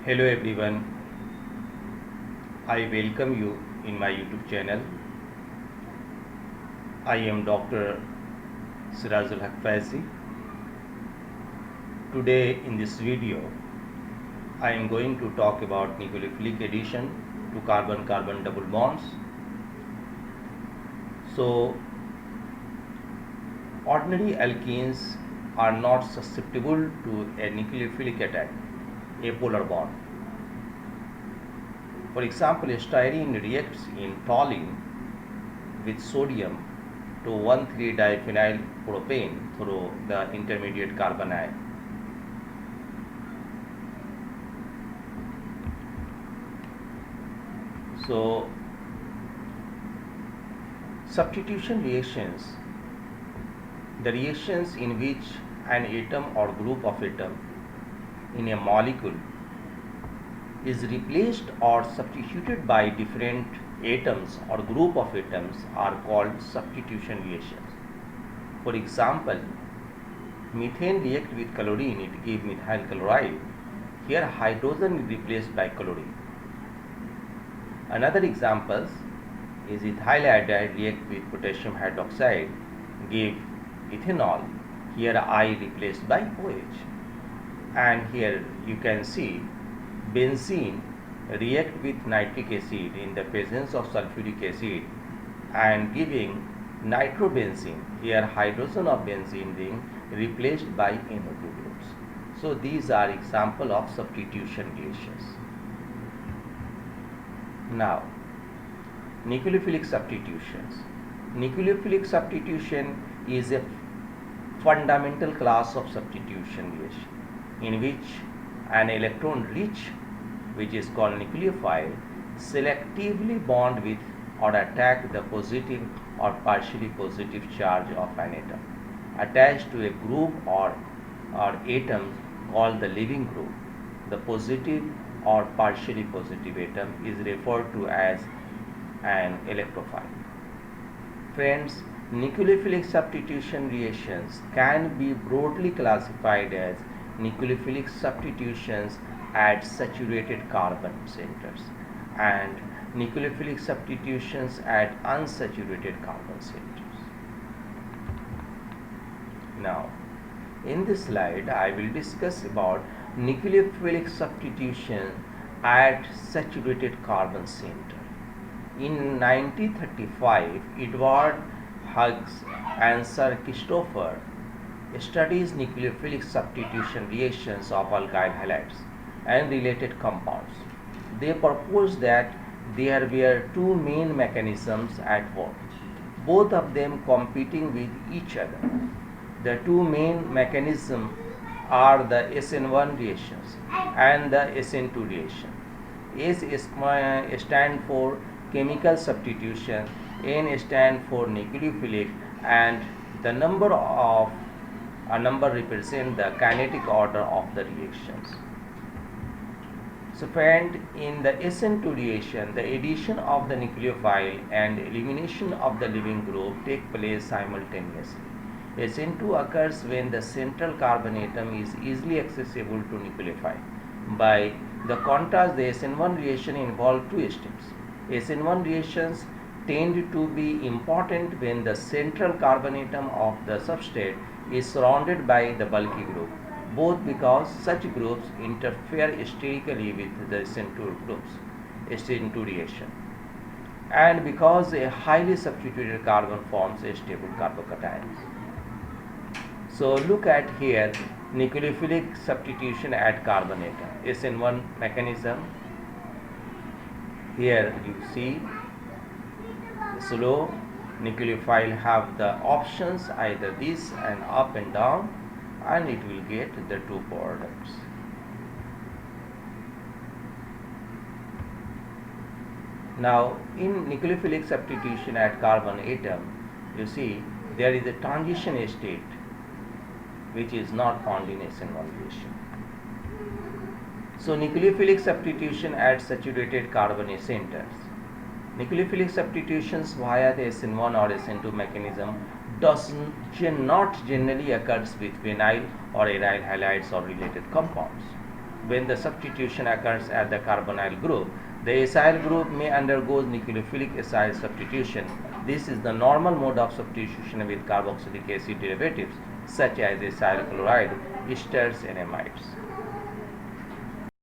Hello everyone, I welcome you in my YouTube channel. I am Dr. Sirajul Haq Faizi. Today in this video, I am going to talk about nucleophilic addition to carbon-carbon double bonds. So, ordinary alkenes are not susceptible to a nucleophilic attack, a polar bond. For example, styrene reacts in toluene with sodium to 1,3-diphenyl propane through the intermediate carbon ion. So, substitution reactions, the reactions in which an atom or group of atom in a molecule is replaced or substituted by different atoms or group of atoms are called substitution reactions. For example, methane react with chlorine, it gives methyl chloride. Here hydrogen is replaced by chlorine. Another example is ethyl iodide react with potassium hydroxide, give ethanol. Here I replaced by OH. And here you can see benzene react with nitric acid in the presence of sulfuric acid and giving nitrobenzene. Here hydrogen of benzene being replaced by NO2 groups. So these are example of substitution reactions. Now, nucleophilic substitutions. Nucleophilic substitution is a fundamental class of substitution reaction in which an electron rich, which is called nucleophile, selectively bond with or attack the positive or partially positive charge of an atom attached to a group or atom called the leaving group. The positive or partially positive atom is referred to as an electrophile. Friends, nucleophilic substitution reactions can be broadly classified as nucleophilic substitutions at saturated carbon centers and nucleophilic substitutions at unsaturated carbon centers. Now, in this slide, I will discuss about nucleophilic substitution at saturated carbon center. In 1935, Edward Hughes and Sir Christopher studies nucleophilic substitution reactions of alkyl halides and related compounds. They proposed that there were two main mechanisms at work, both of them competing with each other. The two main mechanisms are the SN1 reactions and the SN2 reaction. S stand for chemical substitution, N stand for nucleophilic, and the number represent the kinetic order of the reactions. So friend, in the SN2 reaction, the addition of the nucleophile and elimination of the leaving group take place simultaneously. SN2 occurs when the central carbon atom is easily accessible to nucleophile. By the contrast, the SN1 reaction involves two steps. SN1 reactions tend to be important when the central carbon atom of the substrate is surrounded by the bulky group, both because such groups interfere sterically with the SN2 reaction, and because a highly substituted carbon forms a stable carbocation. So look at here nucleophilic substitution at carbon atom, SN1 mechanism. Here you see slow nucleophile have the options either this and up and down, and it will get the two products. Now in nucleophilic substitution at carbon atom, you see there is a transition state which is not found in SN1 reaction. So nucleophilic substitution at saturated carbon centers. Nucleophilic substitutions via the SN1 or SN2 mechanism does not generally occurs with vinyl or aryl halides or related compounds. when the substitution occurs at the carbonyl group. The acyl group may undergo nucleophilic acyl substitution. This is the normal mode of substitution with carboxylic acid derivatives such as acyl chloride, esters and amides.